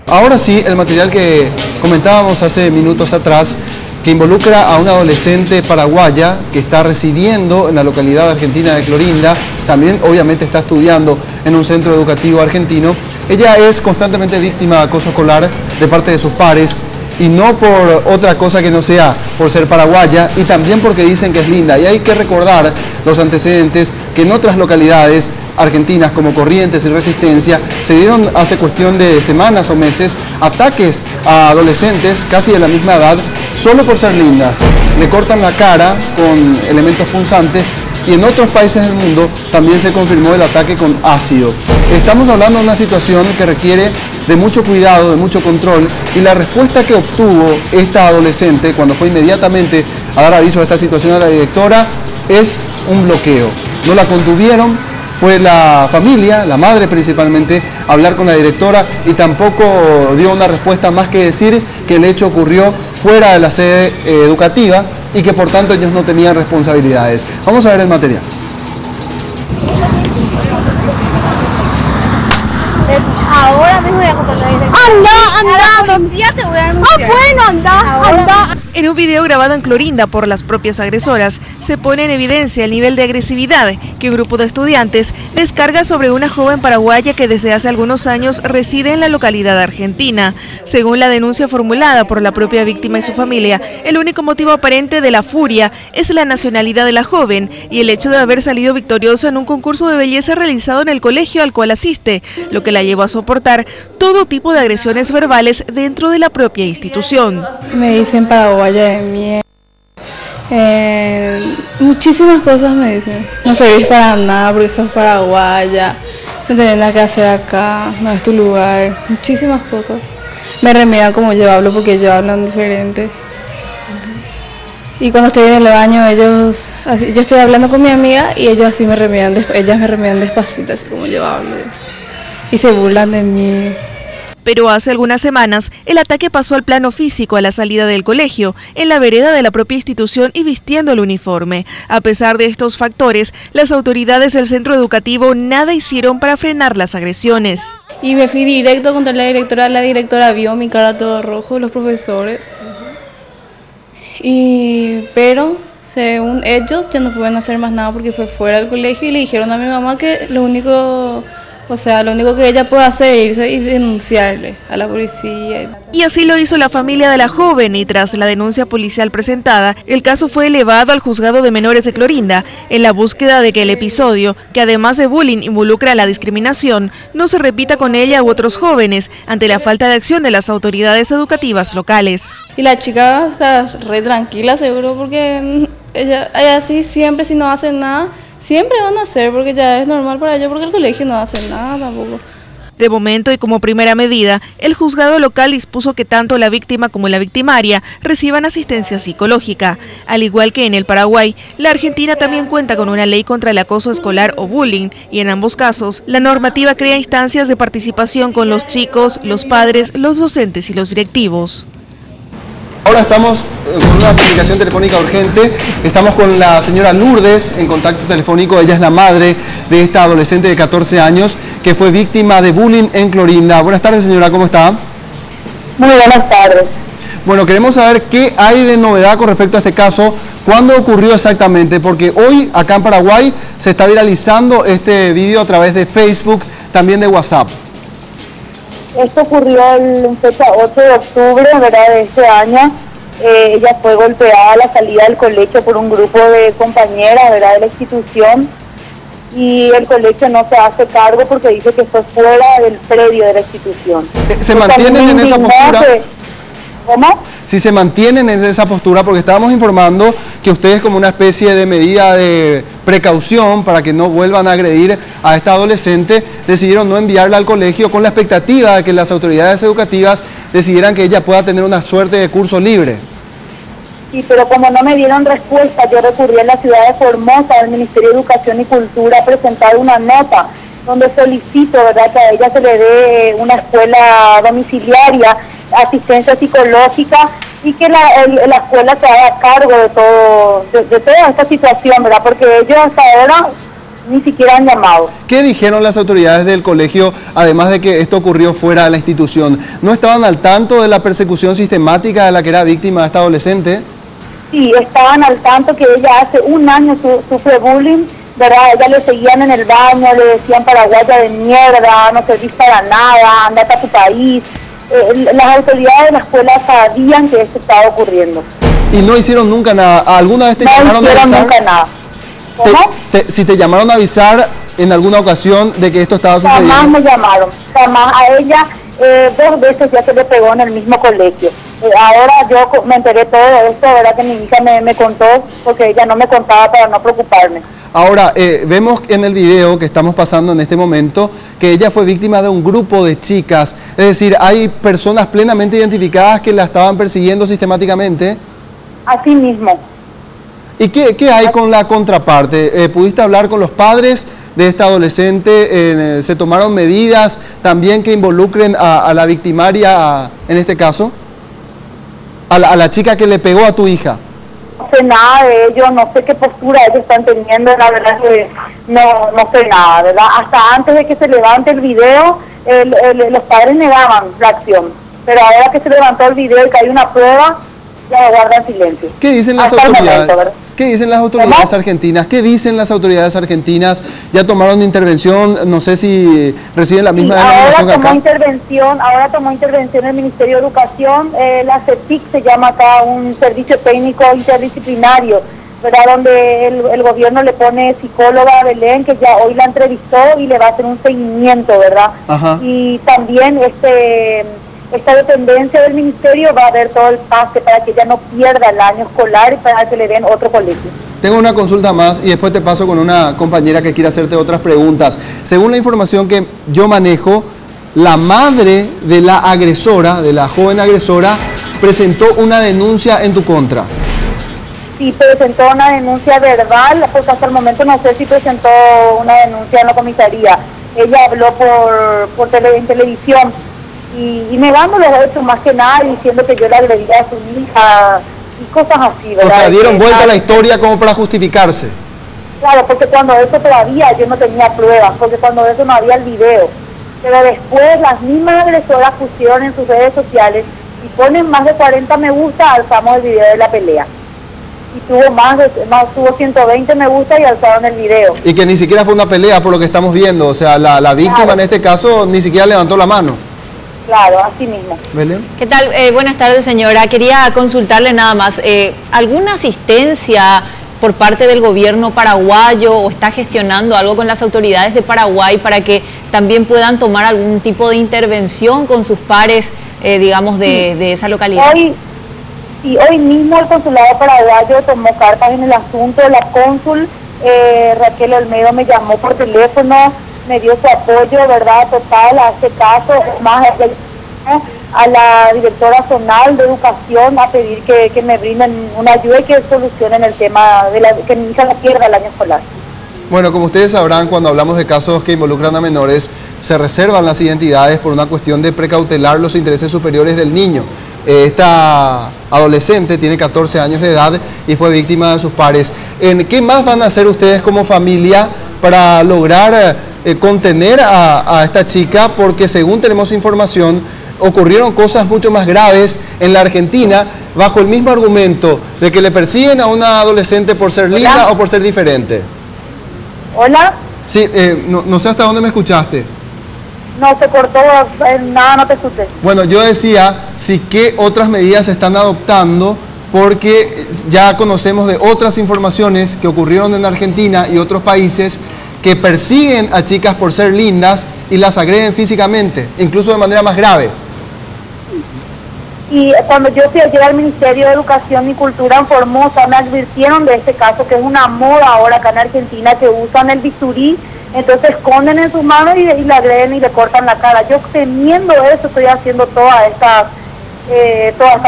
Ahora sí, el material que comentábamos hace minutos atrás, que involucra a una adolescente paraguaya que está residiendo en la localidad argentina de Clorinda, también obviamente está estudiando en un centro educativo argentino. Ella es constantemente víctima de acoso escolar de parte de sus pares, y no por otra cosa que no sea por ser paraguaya, y también porque dicen que es linda. Y hay que recordar los antecedentes que en otras localidades argentinas como Corrientes y Resistencia se dieron hace cuestión de semanas o meses ataques a adolescentes casi de la misma edad solo por ser lindas. Le cortan la cara con elementos punzantes, y en otros países del mundo también se confirmó el ataque con ácido. Estamos hablando de una situación que requiere de mucho cuidado, de mucho control, y la respuesta que obtuvo esta adolescente cuando fue inmediatamente a dar aviso de esta situación a la directora es un bloqueo. No la contuvieron, fue la familia, la madre principalmente, a hablar con la directora, y tampoco dio una respuesta más que decir que el hecho ocurrió fuera de la sede educativa y que por tanto ellos no tenían responsabilidades. Vamos a ver el material. Ahora mismo voy a contar la dirección. ¡Anda! A la policía te voy a denunciar. ¡Ah, bueno, anda! En un video grabado en Clorinda por las propias agresoras, se pone en evidencia el nivel de agresividad que un grupo de estudiantes descarga sobre una joven paraguaya que desde hace algunos años reside en la localidad argentina. Según la denuncia formulada por la propia víctima y su familia, el único motivo aparente de la furia es la nacionalidad de la joven y el hecho de haber salido victoriosa en un concurso de belleza realizado en el colegio al cual asiste, lo que la llevó a soportar todo tipo de agresiones verbales dentro de la propia institución. Me dicen paraguaya de mierda, muchísimas cosas me dicen. No servís para nada porque sos paraguaya, no tenés nada que hacer acá, no es tu lugar, muchísimas cosas. Me remedian como yo hablo porque ellos hablan diferente. Y cuando estoy en el baño, yo estoy hablando con mi amiga y ellos así me remedian, ellas me remedian despacito, así como yo hablo. Y se burlan de mí. Pero hace algunas semanas, el ataque pasó al plano físico a la salida del colegio, en la vereda de la propia institución y vistiendo el uniforme. A pesar de estos factores, las autoridades del centro educativo nada hicieron para frenar las agresiones. Y me fui directo contra la directora vio mi cara todo rojo, los profesores. Pero según ellos ya no pueden hacer más nada porque fue fuera del colegio, y le dijeron a mi mamá que lo único que ella puede hacer es irse y denunciarle a la policía. Y así lo hizo la familia de la joven, y tras la denuncia policial presentada, el caso fue elevado al juzgado de menores de Clorinda, en la búsqueda de que el episodio, que además de bullying involucra la discriminación, no se repita con ella u otros jóvenes, ante la falta de acción de las autoridades educativas locales. Y la chica está re tranquila, seguro, porque ella así siempre, si no hace nada, siempre van a hacer, porque ya es normal para ellos, porque el colegio no hace nada tampoco. De momento, y como primera medida, el juzgado local dispuso que tanto la víctima como la victimaria reciban asistencia psicológica. Al igual que en el Paraguay, la Argentina también cuenta con una ley contra el acoso escolar o bullying, y en ambos casos, la normativa crea instancias de participación con los chicos, los padres, los docentes y los directivos. Ahora estamos con una comunicación telefónica urgente. Estamos con la señora Lourdes en contacto telefónico. Ella es la madre de esta adolescente de 14 años que fue víctima de bullying en Clorinda. Buenas tardes, señora, ¿cómo está? Muy buenas tardes. Bueno, queremos saber qué hay de novedad con respecto a este caso. ¿Cuándo ocurrió exactamente? Porque hoy acá en Paraguay se está viralizando este video a través de Facebook, también de WhatsApp. Esto ocurrió el fecha 8 de octubre, ¿verdad?, de este año. Ella fue golpeada a la salida del colegio por un grupo de compañeras, ¿verdad?, de la institución, y el colegio no se hace cargo porque dice que fue fuera del predio de la institución. ¿Se mantienen en esa postura? ¿Cómo? Si se mantienen en esa postura, porque estábamos informando que ustedes, como una especie de medida de precaución para que no vuelvan a agredir a esta adolescente, decidieron no enviarla al colegio con la expectativa de que las autoridades educativas decidieran que ella pueda tener una suerte de curso libre. Sí, pero como no me dieron respuesta, yo recurrí a la ciudad de Formosa, al Ministerio de Educación y Cultura, a presentar una nota donde solicito, ¿verdad?, que a ella se le dé una escuela domiciliaria, asistencia psicológica, y que la escuela se haga cargo de toda esta situación, ¿verdad? Porque ellos hasta ahora ni siquiera han llamado. ¿Qué dijeron las autoridades del colegio, además de que esto ocurrió fuera de la institución? ¿No estaban al tanto de la persecución sistemática de la que era víctima esta adolescente? Sí, estaban al tanto que ella hace un año sufre bullying, ¿verdad? Ella le seguían en el baño, le decían paraguaya de mierda, no servís para nada, andate a tu país. Las autoridades de la escuela sabían que esto estaba ocurriendo. ¿Y no hicieron nunca nada? ¿Alguna vez te llamaron a avisar? No hicieron nunca nada. ¿Cómo? Si te llamaron a avisar en alguna ocasión de que esto estaba sucediendo. Jamás me llamaron, jamás. A ella 2 veces ya se le pegó en el mismo colegio. Ahora yo me enteré todo esto, ¿verdad? Que mi hija me contó, porque ella no me contaba para no preocuparme. Ahora, vemos en el video que estamos pasando en este momento que ella fue víctima de un grupo de chicas. Es decir, hay personas plenamente identificadas que la estaban persiguiendo sistemáticamente. Así mismo. ¿Y qué hay con la contraparte? ¿Pudiste hablar con los padres de esta adolescente? ¿Se tomaron medidas también que involucren a la victimaria en este caso? A la chica que le pegó a tu hija. No sé nada de ellos, no sé qué postura ellos están teniendo, la verdad que no sé nada, ¿verdad? Hasta antes de que se levante el video, los padres negaban la acción, pero ahora que se levantó el video y que hay una prueba, ya guardan silencio. ¿Qué dicen las autoridades? ¿Qué dicen las autoridades argentinas? ¿Qué dicen las autoridades argentinas? ¿Ya tomaron intervención? No sé si reciben la misma denominación acá. Ahora tomó intervención el Ministerio de Educación, la CETIC se llama acá, un servicio técnico interdisciplinario, ¿verdad? Donde el gobierno le pone psicóloga a Belén, que ya hoy la entrevistó y le va a hacer un seguimiento, ¿verdad? Ajá. Y también esta dependencia del ministerio va a ver todo el pase para que ella no pierda el año escolar y para que le den otro colegio. Tengo una consulta más y después te paso con una compañera que quiere hacerte otras preguntas. Según la información que yo manejo, la madre de la agresora, de la joven agresora, presentó una denuncia en tu contra. Sí, presentó una denuncia verbal, porque hasta el momento no sé si presentó una denuncia en la comisaría. Ella habló en televisión. Y negando los hechos más que nada, diciendo que yo le agredía a su hija y cosas así, ¿verdad? O sea, dieron vuelta a la historia como para justificarse. Claro, porque cuando eso todavía yo no tenía pruebas, porque cuando eso no había el video. Pero después las mismas agresoras pusieron en sus redes sociales y ponen más de 40 me gusta, alzamos el video de la pelea. Y tuvo 120 me gusta y alzaron el video. Y que ni siquiera fue una pelea por lo que estamos viendo, o sea, la víctima claro. En este caso ni siquiera levantó la mano. Claro, así mismo. ¿Belén? ¿Qué tal? Buenas tardes, señora. Quería consultarle nada más. ¿Alguna asistencia por parte del gobierno paraguayo o está gestionando algo con las autoridades de Paraguay para que también puedan tomar algún tipo de intervención con sus pares, digamos, de esa localidad? Hoy mismo el consulado paraguayo tomó cartas en el asunto. La cónsul Raquel Olmedo me llamó por teléfono, me dio su apoyo, ¿verdad?, total a este caso, más a la directora zonal de educación a pedir que me brinden una ayuda y que solucionen el tema de que mi hija no pierda el año escolar. Bueno, como ustedes sabrán, cuando hablamos de casos que involucran a menores, se reservan las identidades por una cuestión de precautelar los intereses superiores del niño. Esta adolescente tiene 14 años de edad y fue víctima de sus pares. ¿Qué más van a hacer ustedes como familia para lograr contener a esta chica? Porque según tenemos información, ocurrieron cosas mucho más graves en la Argentina bajo el mismo argumento de que le persiguen a una adolescente por ser linda o por ser diferente. ¿Hola? Sí, no sé hasta dónde me escuchaste. No, se cortó, nada, no te escuché. Bueno, yo decía, sí, ¿qué otras medidas se están adoptando? Porque ya conocemos de otras informaciones que ocurrieron en Argentina y otros países que persiguen a chicas por ser lindas y las agreden físicamente, incluso de manera más grave. Y cuando yo fui ayer al Ministerio de Educación y Cultura en Formosa, me advirtieron de este caso, que es una moda ahora acá en Argentina, que usan el bisturí, entonces esconden en sus manos y le agreden y le cortan la cara. Yo temiendo eso estoy haciendo todas estas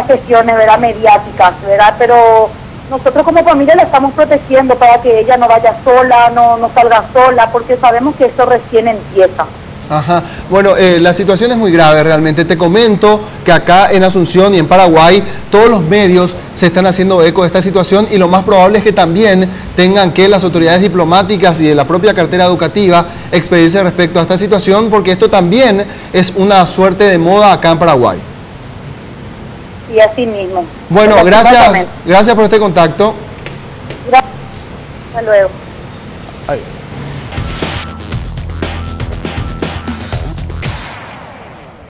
gestiones, ¿verdad?, mediáticas, ¿verdad? Pero nosotros como familia la estamos protegiendo para que ella no vaya sola, no salga sola, porque sabemos que esto recién empieza. Ajá. Bueno, la situación es muy grave realmente. Te comento que acá en Asunción y en Paraguay todos los medios se están haciendo eco de esta situación y lo más probable es que también tengan que las autoridades diplomáticas y de la propia cartera educativa expedirse respecto a esta situación, porque esto también es una suerte de moda acá en Paraguay. Y así mismo. Bueno, gracias por este contacto. Gracias. Hasta luego. Ay.